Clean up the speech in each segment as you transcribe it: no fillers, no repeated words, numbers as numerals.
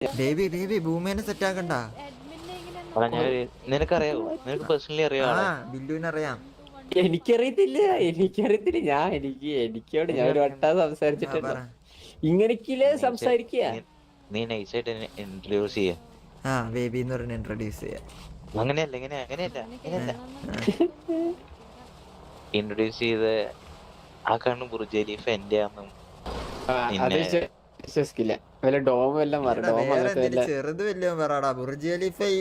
Baby baby ഭൂമിനെ set ആക്കണ്ട. നിനക്കറിയാവോ? നിനക്ക് personally അറിയാം? ബില്ലുവിനറിയാം. എനിക്കറിയത്തില്ല. എനിക്കോട് ഞാൻ ഒരു വട്ടം സംസാരിച്ചിട്ടുണ്ട്. ഇങ്ങനെക്കില്ലേ സംസാരിക്കുക. നീ നൈസായിട്ട് ഇൻട്രൊഡ്യൂസ് ചെയ്യാ. ബേബി എന്ന് പറഞ്ഞ് ഇൻട്രൊഡ്യൂസ് ചെയ്യാം. അങ്ങനെയല്ല ഇൻട്രൊഡ്യൂസ് ചെയ്ത് ആ കണ്ണു ബുർജ് ഖലീഫ എന്റെ ആണെന്നും വിശ്വസിക്കില്ല. വല്ല ഡോം എല്ലാം ചെറുത് വല്ലതും പറടാ. ബുർജ് ഖലീഫ ഈ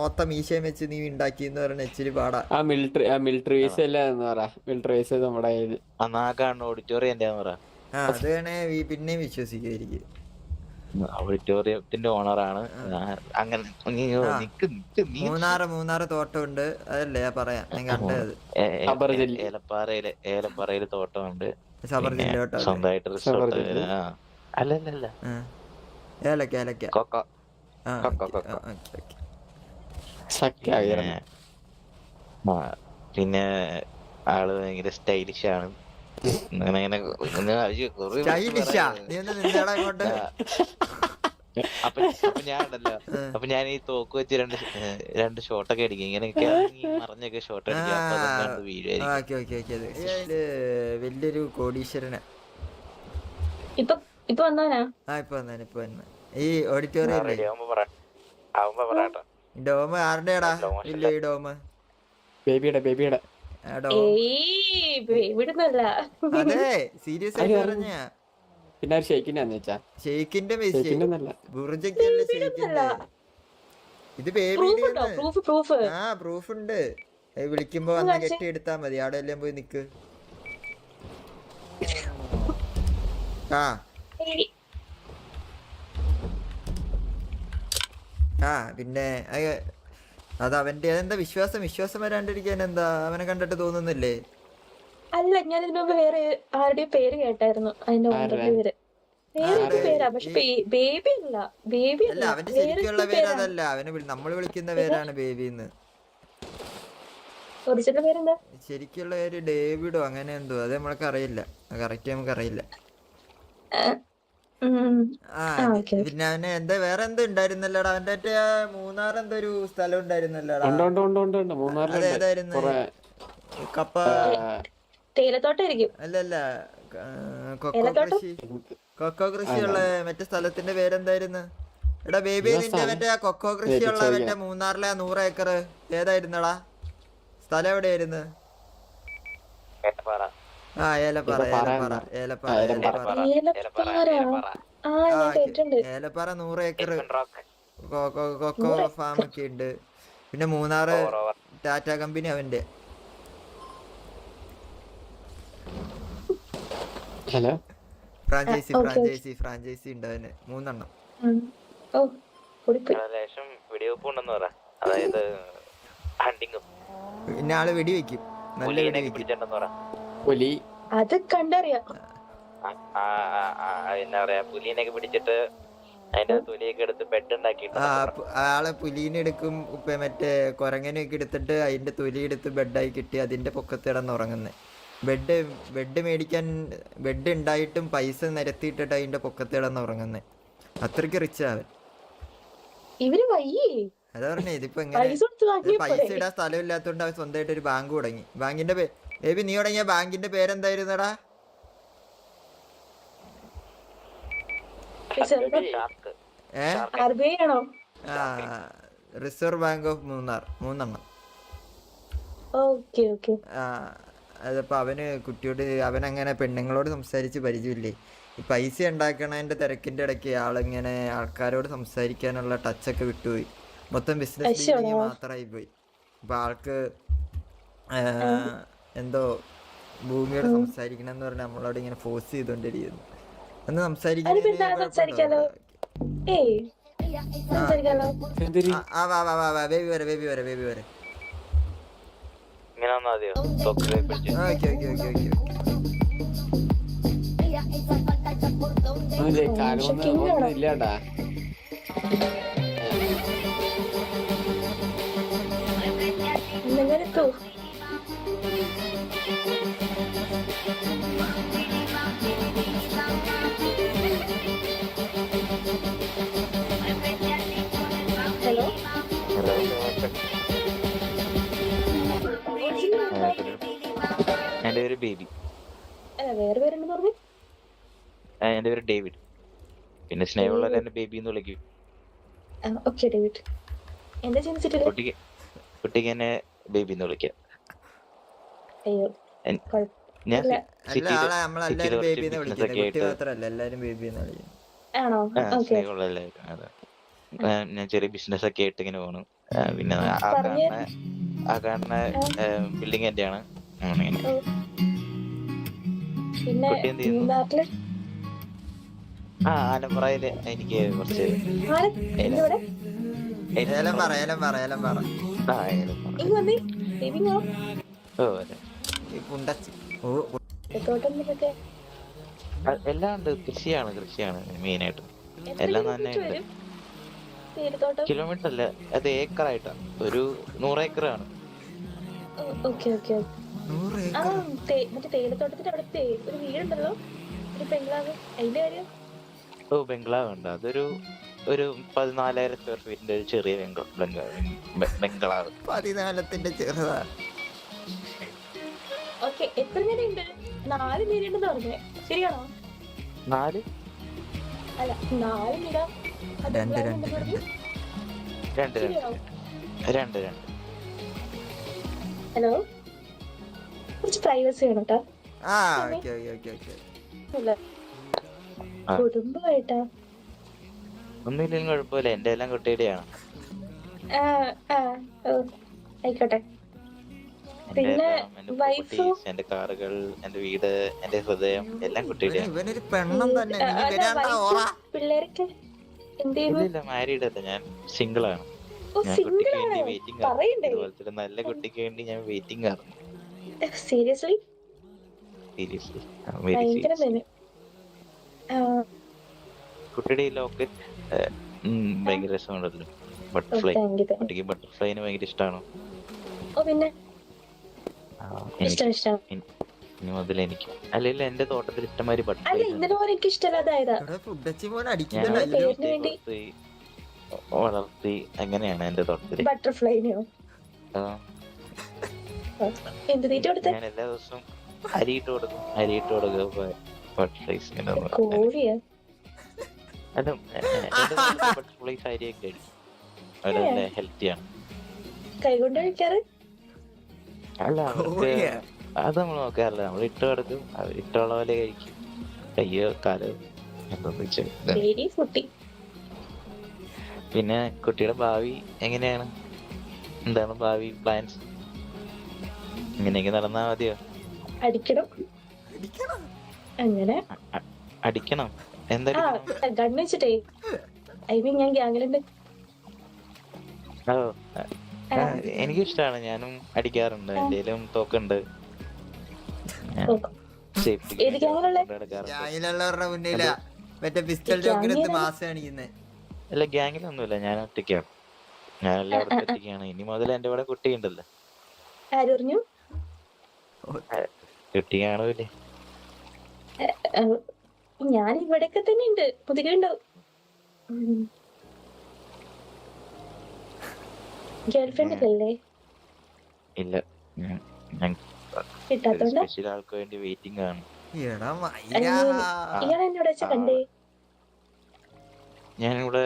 ഓത്ത മീശയും വെച്ച് നീ ഉണ്ടാക്കിന്ന് പറഞ്ഞ ഇച്ചിരി പാടാ. മിലിറ്ററി വേസ് എല്ലാം പറ. മിലിറ്ററി വേസ് നമ്മുടെ ആ കാണുന്ന ഓഡിറ്റോറിയം എന്റെ പറ. അത് വേണേ പിന്നെയും വിശ്വസിക്കുമായിരിക്കും. ഓഡിറ്റോറിയത്തിന്റെ ഓണറാണ്. അങ്ങനെ മൂന്നാറ് തോട്ടമുണ്ട്. അതല്ലേ പറയാം, ഞാൻ കണ്ടത്. ഏലപ്പാറയില് തോട്ടമുണ്ട്. സ്വന്തമായിട്ട് റിസോർട്ട്. അല്ലല്ല പിന്നെ ആള് ഭയങ്കര സ്റ്റൈലിഷ് ആണ്. അപ്പൊ ഞാൻ ഈ തോക്ക് വെച്ച് രണ്ട് ഷോട്ടൊക്കെ അടിക്കും. ഇങ്ങനെയൊക്കെ മറിഞ്ഞൊക്കെ ഷോട്ട് അടിക്കും. വലിയൊരു കോടീശ്വരനാ. ഇപ്പൊ വന്നാ ഈ ഓഡിറ്റോറിയം ഡോം ആരുടെയാടാ? ഇല്ല ഈ ഡോം ബേബിയുടെ അതെ, സീരിയസ് ആയിട്ട് പറഞ്ഞ. പിന്നെ ഷെയ്ക്കിന്റെ ഇത് പ്രൂഫ് ഉണ്ട്. വിളിക്കുമ്പോ വന്ന് കെട്ടി എടുത്താ മതി. അവിടെ എല്ലാം പോയി നിക്ക്. പിന്നെ അത് അവന്റെ അതെന്താ വിശ്വാസം വരാണ്ടിരിക്കാൻ എന്താ? അവനെ കണ്ടിട്ട് തോന്നുന്നില്ലേ? അല്ല, ഞാൻ ഇതിനു മുമ്പ് വേറെ ആരുടെയും പേര് കേട്ടായിരുന്നു. അതിന്റെ പേര് വേറെ പേരാ. പക്ഷെ ബേബി അല്ല, അവന്റെ ശരിക്കുള്ള പേര് അതല്ല. അവന് നമ്മൾ വിളിക്കുന്ന പേരാണ് ബേബിന്ന്. ഒറിജിനൽ പേരെന്താ? ശരിക്കുള്ള പേര് ഡേവിഡോ അങ്ങനെ എന്തോ. അത് നമ്മൾക്ക് അറിയില്ല. കറക്റ്റ് നമുക്ക് അറിയില്ല. പിന്നെ അവന് എന്താ വേറെ എന്തോ ഉണ്ടായിരുന്നല്ലോടാ അവന്റെ മറ്റേ മൂന്നാർ എന്തോ ഒരു സ്ഥലം ഉണ്ടായിരുന്നല്ലോടാ. അതേതായിരുന്നു? കപ്പ തേയിലത്തോട്ടായിരിക്കും. അല്ലല്ല, കൊക്കോ കൃഷിയുള്ള മറ്റേ സ്ഥലത്തിന്റെ പേരെന്തായിരുന്നു? എടാ ബേബി, നിന്റെ മറ്റേ കൊക്കോ കൃഷിയുള്ള മറ്റേ മൂന്നാറിലെ 100 ഏക്കർ ഏതായിരുന്നടാ? സ്ഥലം എവിടെയായിരുന്നു? ഏലപ്പാറ 100 ഏക്കർ കൊക്കോ ഫാം ഒക്കെ ഉണ്ട്. പിന്നെ മൂന്നാറ് ടാറ്റ കമ്പനി അവന്റെ. ഫ്രാഞ്ചൈസി ഉണ്ട് അവന് 3 എണ്ണം. പിന്നെ ആള് വെടിവെക്കും. നല്ല പുലി അത് കണ്ടറിയാം. എന്താ പറയാ, പുലിനെയൊക്കെ പിടിച്ചിട്ട് അതിന്റെ തൊലിയൊക്കെ എടുത്ത് ബെഡ് ഉണ്ടാക്കി. ആളെ പുലീനെ എടുക്കും. മറ്റേ കുരങ്ങനെയൊക്കെ എടുത്തിട്ട് അതിന്റെ തൊലി എടുത്ത് ബെഡായി കിട്ടി അതിന്റെ പൊക്കത്ത് കിടന്ന് ഉറങ്ങുന്നത്. ബെഡ് മേടിക്കാൻ ബെഡ് ഉണ്ടായിട്ടും പൈസ നിരത്തിയിട്ടിട്ട് അതിന്റെ പൊക്കത്ത് കിടന്ന് ഉറങ്ങുന്നത്. അത്രയ്ക്ക് റിച്ച് അവൻ. അതാ പറഞ്ഞേ, ഇതിപ്പോ എങ്ങനെ പൈസ ഇടാൻ സ്ഥലം ഇല്ലാത്തോണ്ട് അവൻ സ്വന്തമായിട്ട് ഒരു ബാങ്ക് തുടങ്ങി. ബാങ്കിന്റെ ബേബി, നീ തുടങ്ങിയ ബാങ്കിന്റെ പേരെന്തായിരുന്നടാ? Reserve bank of Munnar. 3 എണ്ണം. അതിപ്പോ അവന് കുട്ടിയോട് അവനങ്ങനെ പെണ്ണുങ്ങളോട് സംസാരിച്ച് പരിചയമില്ലേ. ഈ പൈസ ഉണ്ടാക്കണതിന്റെ തിരക്കിന്റെ ഇടയ്ക്ക് ആളിങ്ങനെ ആൾക്കാരോട് സംസാരിക്കാനുള്ള ടച്ചൊക്കെ വിട്ടുപോയി. മൊത്തം ബിസിനസ് ഡീലിംഗ് മാത്രമായി പോയി. അപ്പൊ ആൾക്ക് എന്തോ ഭൂമിയോട് സംസാരിക്കണം എന്ന് പറഞ്ഞാൽ നമ്മളോട് ഇങ്ങനെ ഫോഴ്സ് ചെയ്തോണ്ടിരിക്കുന്നു. ഒന്ന് സംസാരിക്കാലോ. ബേബി വരെ. ഇല്ലാടാ. എന്റെ പേര് ഡേവിഡ്. പിന്നെ സ്നേഹമുള്ളവർ എന്നെ ബേബി എന്ന് വിളിക്കും. Okay David. എന്താ ജനിച്ചിട്ടില്ല? കുട്ടിക്ക് എന്നെ ബേബി എന്ന് വിളിക്കാം. അയ്യോ എൻ- കുഴപ്പമില്ല. ഞാൻ അല്ല ആളെ നമ്മളെല്ലാരും സിറ്റിയിൽ ബേബിന്ന് ബിസിനസ് വിളിക്കുന്നത്, ഒക്കെ കുട്ടി ആയിട്ട് മാത്രല്ല എല്ലാരും ബേബിന്ന് വിളിക്കുന്നത്. ആണോ? ഓക്കെ. സ്നേഹമുള്ള എല്ലാവരും. അതെ. ഞാൻ ചെറിയ ബിസിനസ് ഒക്കെ ആയിട്ട് ഇങ്ങനെ പോണു. പിന്നെ പറഞ്ഞ് ആ കാണുന്ന ബിൽഡിംഗ് എന്റെയാണ്. അങ്ങനെ പിന്നെ കുട്ടി എന്ത് ചെയ്യുന്നു? നാട്ടില് ആലപ്പുറയില് എനിക്ക് കുറച്ച് ഇവിടെ ഏലം പറ ഏലം പറ ഏലം പറ. ഇങ്ങ് വന്നേ ബേബി. ഓ അതെ. ഈ പുണ്ടച്ചി. ഓ തോട്ടം ഒക്കെ എല്ലാം ഉണ്ട്. കൃഷിയാണ് മെയിൻ ആയിട്ട്. എല്ലാം തന്നെ ഉണ്ട്. വരും തേയിലത്തോട്ടം? കിലോമീറ്റർ അല്ല, അത് ഏക്കറായിട്ടാ. ഒരു 100 ഏക്കറാണ്. Okay okay. 100 ആ ഏക്കർ. മറ്റേ തേയിലത്തോട്ടത്തിന്റെ അവിടുത്തെ ഒരു വീടുണ്ടല്ലോ, ഒരു ബംഗ്ലാവ്, അതിന്റെ കാര്യം? ഓ ബംഗ്ലാവ് ഉണ്ട്. അതൊരു 14,000 സ്ക്വയർ ഫീറ്റിന്റെ ഒരു ചെറിയ ബംഗ്ലാവ്. 14 ചെറുതാ. ഓക്കെ. എത്ര നിലയുണ്ട്? 4 നിലയുണ്ടെന്ന് പറഞ്ഞേ, ശരിയാണോ? 4 അല്ല 4 നില. അത് രണ്ട് bungalow രണ്ട് ഉണ്ടെന്ന് പറഞ്ഞു. രണ്ട് ശരിയാണോ? രണ്ട്. ഹലോ, കുറച്ച് പ്രൈവസി വേണം കേട്ടോ. ആ ഓക്കെ ഓക്കെ ഓക്കെ ഓക്കെ. അല്ല ആ. കുടുംബമായിട്ടാ? ഒന്നുമില്ലെങ്കിലും കുഴപ്പമില്ല. എന്റെ എല്ലാം കുട്ടിയുടെയാണ്. ആ ആ ഓ ആയിക്കോട്ടെ. എന്റെ പിന്നെ എല്ലാം, എന്റെ വൈഫോ? പ്രോപ്പർട്ടീസ്, എന്റെ കാറുകൾ, എന്റെ വീട്, എന്റെ ഹൃദയം എല്ലാം കുട്ടിയുടെയാണ്. ഇവനൊരു പെണ്ണം തന്നെ. നീ അല്ല വരാണ്ട ഓറ. വൈഫും പിള്ളേരൊക്കെ എന്ത് ചെയ്യുന്നു? ഇല്ല മാരീഡ് അല്ല, ഞാൻ സിംഗിൾ ആണ്. ഓ ഞാൻ സിംഗിൾ കുട്ടിക്ക് ആണ്, വേണ്ടി വെയിറ്റിംഗ് ആണ്. പറയണ്ടേ? ഇതുപോലത്തെ ഒരു നല്ല കുട്ടിക്ക് വേണ്ടി ഞാൻ വെയിറ്റിംഗ് ആണ്. സീരിയസ്ലി? സീരിയസ്ലി, ഭയങ്കര തന്നെ. കുട്ടിയുടെ ഈ ലോക്കറ്റ് ഭയങ്കര രസമുണ്ടല്ലോ. ബട്ടർഫ്ലൈ. Thank you. കുട്ടിക്ക് ബട്ടർഫ്ലൈനെ ഭയങ്കര ഇഷ്ടമാണോ? ഓ പിന്നെ എനിക്ക് ഇഷ്ടം. ഇനി മുതൽ എനിക്ക് അല്ലല്ല, എന്റെ തോട്ടത്തിൽ ഇഷ്ടംമാതിരി അല്ല ബട്ടർഫ്ലൈ ഇന്നലെ പോലെ എനിക്ക് ഇഷ്ടമല്ലാതായതാ. ഇവിടെ പുണ്ടച്ചി പോലെ ഞാൻ അടിക്കുന്നില്ല. പേരിന് വേണ്ടി വളർത്തി. അങ്ങനെയാണ് എന്റെ തോട്ടത്തില്. ബട്ടർഫ്ലൈനെയോ? ആ, എന്ത് തീറ്റ കൊടുത്തേ? ഞാൻ എല്ലാ ദിവസവും അരിയിട്ട് കൊടുക്കും. ബട്ടർഫ്ലൈസ് ഇങ്ങനെ വന്ന് കോഴിയാ? അല്ല, ബട്ടർഫ്ലൈസ് അരിയൊക്കെ കഴിക്കും. അവരല്ല ഹെൽത്തിയാണ്. കൈകൊണ്ട് കഴിക്കാറ്? അല്ല, അവർക്ക് അത് നമ്മൾ നോക്കാറില്ല. നമ്മൾ ഇട്ട് കൊടുക്കും, അവർ ഇട്ടുള്ള പോലെ കഴിക്കും. കയ്യോ കാലോ എന്താന്ന് വെച്ചാൽ. വെരി കുട്ടി. പിന്നെ കുട്ടിയുടെ ഭാവി എങ്ങനെയാണ്? എന്താണ് ഭാവി പ്ലാൻസ്? ഇങ്ങനെയൊക്കെ നടന്നാ മതിയോ? അടിക്കണം അങ്ങനെ. അടിക്കണം? ആ എന്തടിക്കണം? ഗണ്ണ് വെച്ചിട്ടേ. ഐ മീൻ ഞാൻ ഗ്യാങ്ങിലുണ്ട്. ഓ എനിക്കും ഇഷ്ടമാണ്. ഞാനും അടിക്കാറുണ്ട്. എന്റെലും തോക്കുണ്ട്. ഏത് ഗ്യാങ്ങിലുള്ള? ഗ്യാങ്ങിലുള്ളവരുടെ മുന്നില മറ്റേ പിസ്റ്റൽ ചോക്കിനെടുത്ത് മാസ് കാണിക്കുന്നേ. അല്ല, ഗ്യാങ്ങിലൊന്നുമില്ല. ഞാൻ ഒറ്റയ്ക്കാണ്. ഞാൻ എല്ലായിടത്തും ഒറ്റയ്ക്കാണ്. ഇനി മുതൽ എന്റെ കൂടെ കുട്ടിയുണ്ടല്ലോ. ആര് പറഞ്ഞു? കുട്ടി കാണൂലേ? ഞാൻ ഇവിടെയൊക്കെ തന്നെ ഉണ്ട്. മുതിരുണ്ടാവും. ഗേൾഫ്രണ്ട് ഇല്ലല്ലേ? ഇല്ല, ഞാൻ കിട്ടാത്തോണ്ടാ? സ്പെഷ്യൽ ആൾക്ക് വേണ്ടി വെയിറ്റിംഗ് ആണ്. എടാ ഇയാൾ എന്നോട് വെച്ച കണ്ടേ? ഞാനിവിടെ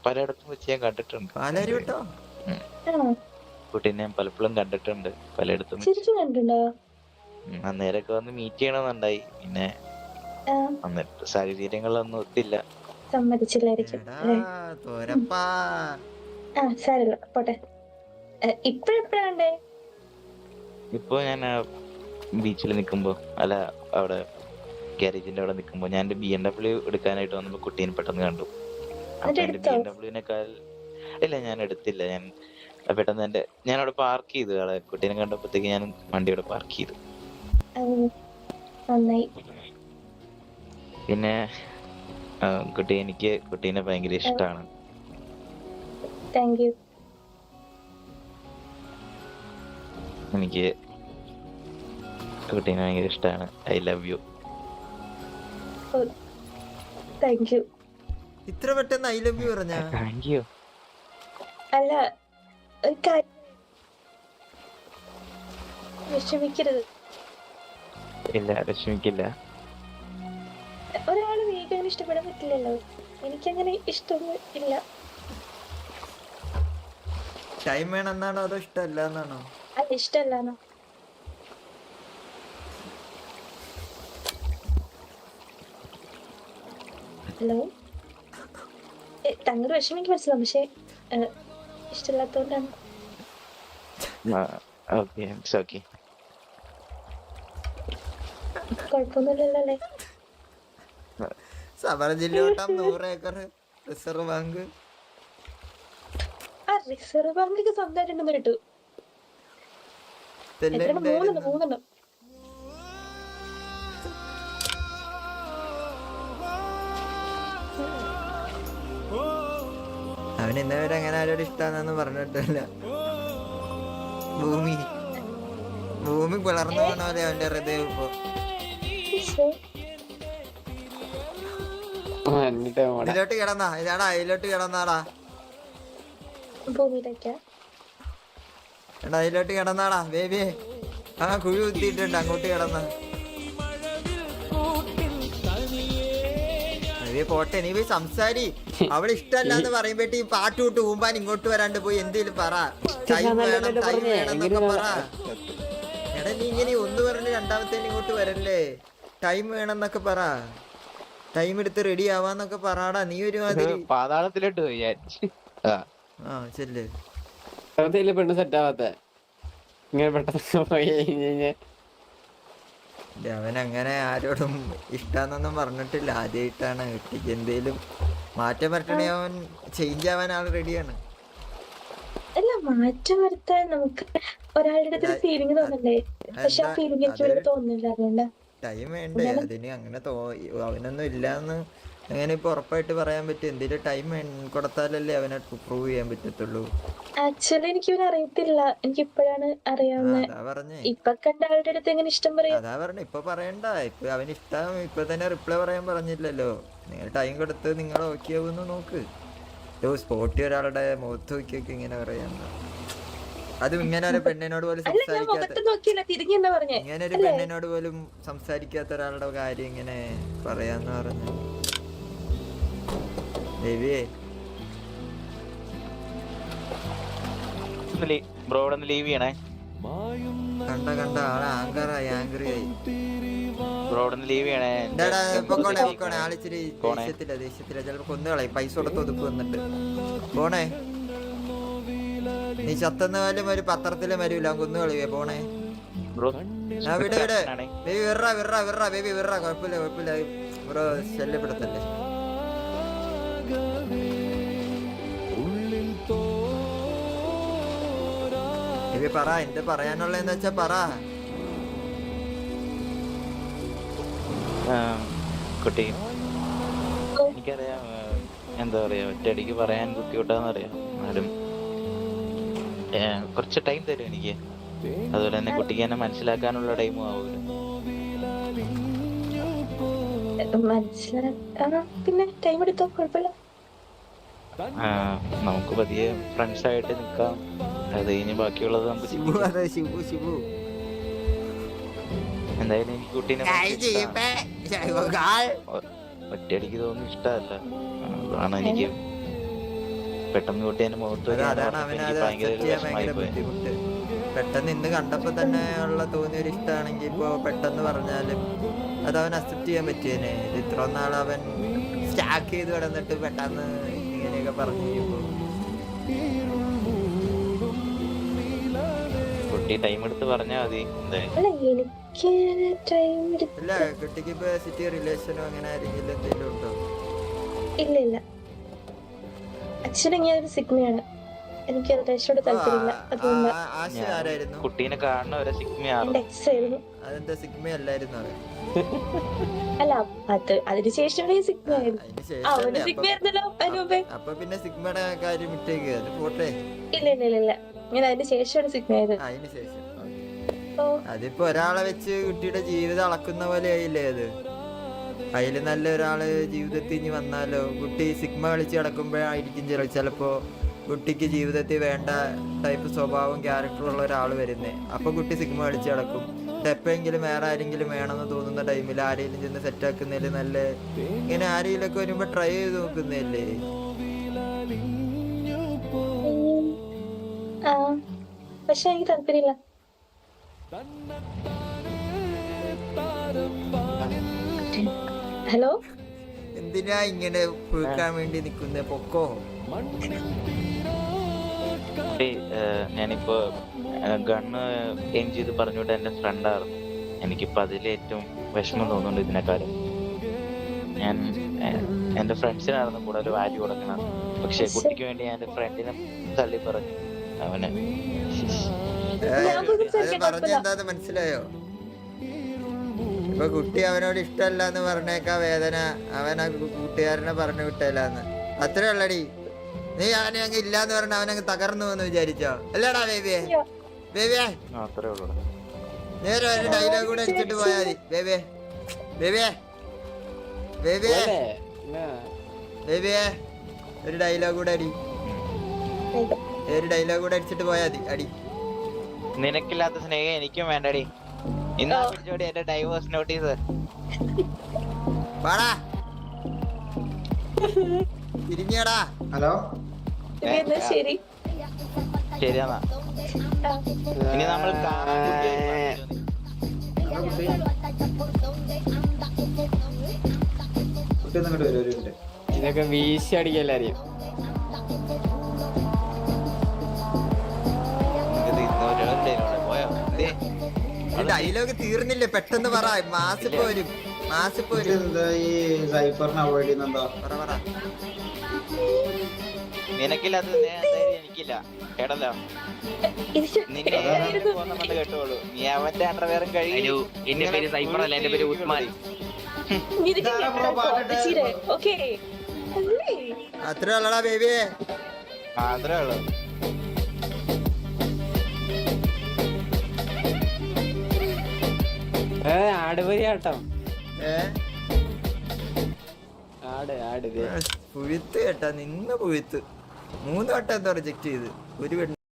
പലയിടത്തും വെച്ച് ഞാൻ കണ്ടിട്ടുണ്ട്. പാലാരി വിട്ടോ? ആണോ? കുട്ടീനെ ഞാൻ പലപ്പോഴും കണ്ടിട്ടുണ്ട് പലയിടത്തും വെച്ച്. ശരിക്കും കണ്ടിട്ടുണ്ടോ? അന്നേരമൊക്കെ വന്ന് മീറ്റ് ചെയ്യണമെന്നുണ്ടായി. പിന്നെ അന്നേരത്തെ സാഹചര്യങ്ങളൊന്നും ഒത്തില്ല. സമ്മതിച്ചില്ലായിരിക്കും അല്ലേ? തോരപ്പാ. ആ സാരല്ല, പോട്ടെ. ഇപ്പഴെപ്പോഴാ കണ്ടേ? ഇപ്പൊ ഞാൻ ബീച്ചിൽ നിൽക്കുമ്പോ, അല്ല അവിടെ ഗാരേജിന്റെ അവിടെ നിൽക്കുമ്പോ, ഞാൻ എന്റെ BMW എടുക്കാനായിട്ട് വന്നപ്പോ കുട്ടീനെ പെട്ടെന്ന് കണ്ടു. അപ്പൊ എന്റെ BMW ഇല്ല, ഞാൻ എടുത്തില്ല. ഞാൻ പെട്ടെന്ന് ഞാൻ അവിടെ പാർക്ക് ചെയ്തു. അവിടെ കുട്ടീനെ കണ്ടപ്പോഴത്തേക്ക് ഞാൻ വണ്ടി അവിടെ പാർക്ക് ചെയ്തു. നന്നായി. പിന്നെ എനിക്ക് കുട്ടീനെ ഭയങ്കര ഇഷ്ടമാണ്. Thank you. എനിക്ക് കുട്ടീനെ ഭയങ്കര ഇഷ്ടമാണ്. I love you. Thank you. ഇത്ര പെട്ടെന്ന് ഐ ലവ് യു പറഞ്ഞ? Thank you. അല്ല വിഷമിക്കരുത്. ഇല്ല, വിഷമിക്കില്ല. അങ്ങനെ ഇഷ്ടപ്പെടാൻ പറ്റില്ലല്ലോ. എനിക്കങ്ങനെ ഇഷ്ടമൊന്നും ഇല്ല. ടൈം വേണമെന്നാണോ അതോ ഇഷ്ടമല്ല എന്നാണോ? അല്ല, ഇഷ്ടമല്ലാന്നോ? ഹലോ, തങ്ങളുടെ വിഷമം എനിക്ക് മനസ്സിലാവും, പക്ഷെ ഇഷ്ടമില്ലാത്തോണ്ടാണ്. Okay it's okay. കുഴപ്പമൊന്നുമില്ലല്ലോ അല്ലേ? സമര ജില്ലയോട്ടം 100 ഏക്കർ റിസർവ് ബാങ്ക്. ആ റിസർവ് ബാങ്കൊക്കെ സ്വന്തമായിട്ടുണ്ടെന്ന് കേട്ടു. എത്ര? മൂന്നെണ്ണം. അവൻ ഇന്നവരെ അങ്ങനെ ആരോട് ഇഷ്ടാന്നൊന്നും പറഞ്ഞിട്ടില്ല. ഭൂമി പിളർന്നു പോണ പോലെ അവന്റെ ഹൃദയം ഇപ്പൊ. ഇതിലോട്ട് കിടന്നാ ഇതാടാ, ഇതിലോട്ട് കിടന്നാടാ, ഭൂമിയിലേക്കാ? എടാ അതിലോട്ട് കിടന്നാടാ ബേബിയെ. ആ കുഴി കുത്തിയിട്ടുണ്ട്, അങ്ങോട്ട് കിടന്ന. പോട്ടെ, നീ പോയി സംസാരി. അവള് ഇഷ്ടമല്ലാന്ന് പറയുമ്പോഴേ ഈ പാട്ട് വിട്ട് ഊമ്പാൻ ഇങ്ങോട്ട് വരാണ്ട് പോയി എന്തേലും പറ. ടൈം വേണമെന്നൊക്കെ പറ. എടാ നീ ഇങ്ങനെ ഒന്ന് പറഞ്ഞ് രണ്ടാമത്തെ ഇങ്ങോട്ട് വരല്ലേ. ടൈം വേണമെന്നൊക്കെ പറ, ടൈം എടുത്ത് റെഡി ആവാന്നൊക്കെ പറയാടാ. നീ ഒരുമാതിരി പാതാളത്തിലോട്ട് പോയി. ആ ചെല്ല്. പെണ്ണ് സെറ്റ് ആവാത്ത ഇങ്ങനെ പെട്ടെന്ന് പോയി കഴിഞ്ഞ അവൻ അങ്ങനെ ആരോടും ഇഷ്ടാന്നൊന്നും പറഞ്ഞിട്ടില്ല. ആദ്യമായിട്ടാണ്. കുട്ടിക്ക് എന്തേലും മാറ്റം വരട്ടണേ അവൻ ചേഞ്ച് ആവാൻ ആൾ റെഡിയാണ്. അല്ല, മാറ്റം വരുത്താൻ നമുക്ക് ഒരാളുടെ അടുത്തൊരു ഫീലിംഗ് തോന്നണ്ടേ? പക്ഷെ ആ ഫീലിംഗ് എനിക്ക് ഇവിടെ തോന്നുന്നില്ല. അതുകൊണ്ട് ടൈം വേണ്ടേ അതിന്? അങ്ങനെ അവനൊന്നും ഇല്ലാന്ന് അങ്ങനെ ഇപ്പൊ ഉറപ്പായിട്ട് പറയാൻ പറ്റും. എന്തെങ്കിലും ടൈം കൊടുത്താലല്ലേ അവനെ പ്രൂവ് ചെയ്യാൻ പറ്റത്തുള്ളൂ. ആക്ച്വലി എനിക്ക് ഇവനെ അറിയത്തില്ല, എനിക്ക് ഇപ്പോഴാണ് അറിയാവുന്നത്. അതാ പറഞ്ഞേ, ഇപ്പൊ കണ്ട ആളുടെ അടുത്ത് എങ്ങനെ ഇഷ്ടം പറയാം? അതാ പറഞ്ഞ ഇപ്പൊ പറയണ്ട. ഇപ്പൊ അവന് ഇഷ്ടം ഇപ്പൊ തന്നെ റിപ്ലൈ പറയാൻ പറഞ്ഞില്ലല്ലോ. നിങ്ങൾ ടൈം കൊടുത്ത് നിങ്ങൾ ഓക്കെ ആവുമെന്ന് നോക്ക്. സ്പോട്ടി ഒരാളുടെ മുഖത്ത് നോക്കിയൊക്കെ ഇങ്ങനെ പറയാൻ, അതും ഇങ്ങനെ ഒരു പെണ്ണിനോട് പോലും സംസാരിക്കാത്ത, ഇങ്ങനെ ഒരു പെണ്ണിനോട് പോലും സംസാരിക്കാത്ത ഒരാളുടെ കാര്യം ഇങ്ങനെ പറയാന്ന് പറഞ്ഞു. ദേവിയേ ബ്രോഡ് ലീവ് ചെയ്യണേ. കണ്ട ആളെ ആങ്കറായി ബ്രോഡ് ലീവ് ചെയ്യണേ. ആളിച്ചിരി ദേഷ്യത്തില ചിലപ്പോ കൊന്നുകളയും. പൈസ കൊടുത്ത് ഒതുക്ക് വന്നിട്ട് പോണേ. നീ ചത്തുന്നാലും ഒരു പത്രത്തിലും വരൂല, കൊന്നുകളയുവേ. പോണേ. വിട് ബേബി, വിറ ബേബി, വിറ. കുഴപ്പമില്ല ബ്രോ, ശല്യപ്പെടുത്തല്ലേ. ബേബി പറ, എന്ത് പറയാനുള്ളതെന്ന് വെച്ചാ പറ. കുട്ടി, എനിക്കറിയാം എന്താ പറയാ, ഒറ്റയടിക്ക് പറയാൻ ബുദ്ധിമുട്ടാന്നറിയാം. എന്നാലും കുറച്ച് ടൈം തരും എനിക്ക്. അതുപോലെ തന്നെ കുട്ടിക്ക് എന്നെ മനസ്സിലാക്കാനുള്ള ടൈമും ആവൂല. പിന്നെ ടൈം എടുത്തോ, കുഴപ്പമില്ല. നമുക്ക് പതിയെ ഫ്രണ്ട്സ് ആയിട്ട് നിക്കാം. അത് കഴിഞ്ഞ് ബാക്കിയുള്ളത് നമുക്ക് എന്തായാലും എനിക്ക് കുട്ടീനെ ഒറ്റയടിക്ക് തോന്നുന്നു ഇഷ്ടമല്ല. അതാണ് എനിക്ക് പെട്ടെന്ന് കുട്ടീനെ മുഖത്ത് ബുദ്ധിമുട്ട്. പെട്ടെന്ന് ഇന്ന് കണ്ടപ്പോ തന്നെ ഉള്ള തോന്നിയൊരു ഇഷ്ടമാണെങ്കിൽ ഇപ്പൊ പെട്ടെന്ന് പറഞ്ഞാലും അത് അവൻ അക്സെപ്റ്റ് ചെയ്യാൻ പറ്റിയേനെ. ഇത്ര നാൾ അവൻ സ്റ്റാക്ക് ചെയ്ത് കിടന്നിട്ട് പെട്ടെന്ന് ഇങ്ങനെയൊക്കെ പറഞ്ഞു കഴിയുമ്പോ കുട്ടി ടൈം എടുത്ത് പറഞ്ഞാ മതി. ഇല്ല, കുട്ടിക്ക് ഇപ്പൊ സിറ്റി റിലേഷനോ അങ്ങനെ ആരെങ്കിലും എന്തെങ്കിലും ഉണ്ടോ? ഇല്ല, ആക്ച്വലി ഞാനൊരു സിഗ്മയാണ്. എനിക്ക് റിലേഷനോട് താല്പര്യമില്ല. അതുകൊണ്ട് കുട്ടീനെ കാണുന്ന ഒരു എന്റെ എക്സ് ആയിരുന്നു. അതെന്താ സിഗ്മ അല്ലായിരുന്നു? അല്ല, അതിനുശേഷം സിഗ്മ ആയിരുന്നു. അവന് സിഗ്മ ആയിരുന്നല്ലോ അതിന് മുമ്പേ. അപ്പൊ പിന്നെ സിഗ്മയുടെ കാര്യം വിട്ടേക്ക്, അത് പോട്ടെ. ഇല്ല, ഞാൻ അതിന് ശേഷമാണ് സിഗ്മ ആയത്. അതിന് ശേഷം അതിപ്പോ ഒരാളെ വെച്ച് കുട്ടിയുടെ ജീവിതം അളക്കുന്ന പോലെ ആയില്ലേ അത്. അതില് നല്ല ഒരാള് ജീവിതത്തിൽ ഇനി വന്നാലോ, കുട്ടി സിഗ്മ കളിച്ച് കിടക്കുമ്പോഴായിരിക്കും ചിലപ്പോ കുട്ടിക്ക് ജീവിതത്തിൽ വേണ്ട ടൈപ്പ് സ്വഭാവം ക്യാരക്ടറുള്ള ഒരാൾ വരുന്നേ. അപ്പൊ കുട്ടി സിഗ്മ കളിച്ച് കിടക്കും. എന്നിട്ട് എപ്പോഴെങ്കിലും വേറെ ആരെങ്കിലും വേണമെന്ന് തോന്നുന്ന ടൈമിൽ ആരെങ്കിലും ചെന്ന് സെറ്റാക്കുന്നതിൽ നല്ല ഇങ്ങനെ ആരെങ്കിലും ഒക്കെ വരുമ്പോ ട്രൈ ചെയ്ത് നോക്കുന്നതല്ലേ. ആ പക്ഷെ എനിക്ക് താല്പര്യമില്ല. ഹലോ എന്തിനാ ഇങ്ങനെ പുഴുക്കാൻ വേണ്ടി നിക്കുന്ന പൊക്കോ. ഞാനിപ്പോ ഗണ്ണ് എയിം ചെയ്ത് പറഞ്ഞുകൊണ്ട് എന്റെ ഫ്രണ്ടായിരുന്നു. എനിക്കിപ്പോ അതിലേറ്റവും വിഷമം തോന്നുന്നുണ്ട് ഇതിനെക്കാളും. ഞാൻ എന്റെ ഫ്രണ്ട്സിനായിരുന്നു കൂടുതൽ വാല്യൂ കൊടുക്കണം. പക്ഷെ കുട്ടിക്ക് വേണ്ടി ഞാൻ എന്റെ ഫ്രണ്ടിനെ തള്ളി പറഞ്ഞു. അവന് അത് പറഞ്ഞെന്താന്ന് മനസ്സിലായോ? ഇപ്പൊ കുട്ടി അവനോട് ഇഷ്ടമല്ല എന്ന് പറഞ്ഞേക്കാ വേദന അവൻ ആ കൂട്ടുകാരനെ പറഞ്ഞു വിട്ടല്ലാന്ന്. അത്രേ ഉള്ളടി. നീ അവനെ അങ്ങ് ഇല്ലാന്ന് പറഞ്ഞ അവനങ്ങ് തകർന്നു എന്ന് വിചാരിച്ചോ? അല്ലടാ ബേബിയെ? ബേബിയെ അത്രേ ഉള്ളൂ. നേരെ ഒരു ഡയലോഗ് കൂടെ അടിച്ചിട്ട് പോയാ മതി. ബേബിയെ ബേബിയെ ബേബിയെ ബേബിയെ ഒരു ഡയലോഗ് കൂടെ അടി. ഒരു ഡയലോഗ് കൂടെ അടിച്ചിട്ട് പോയാ മതി. അടി. നിനക്കില്ലാത്ത സ്നേഹം എനിക്കും വേണ്ടടി. ഇന്നാ പിടിച്ചോടി എന്റെ ഡൈവോഴ്സ് നോട്ടീസ്. പാടാ തിരിഞ്ഞടാ. ഹലോ ശരി ശരിയാന്നാ. ഇനി നമ്മൾ ഇതൊക്കെ വീശി അടിക്കല്ലാരും. ഡയലോഗ് തീർന്നില്ലേ? പെട്ടെന്ന് പറ. മാസിപ്പോ വരും. മാസിപ്പോ വരും. നിനക്കില്ലാത്ത സ്നേഹം എനിക്കില്ല. കേട്ടല്ലോ? നിന്നെ കേട്ടോളൂ. നീ അവന്റെ അണ്ടർവെയറും കഴിയൂ. എന്റെ പേര് സൈഫർ അല്ല, എന്റെ പേര് ഉസ്മാൻ. അത്രേ ഉള്ളടാ ബേബിയെ. അത്രേ ഉള്ളു. ആടുപരിയാട്ടം. പുഴുത്ത് കേട്ടാ നിന്ന് പുഴുത്ത് 3 വട്ടം എന്താ റിജക്ട് ചെയ്ത്. ഒരു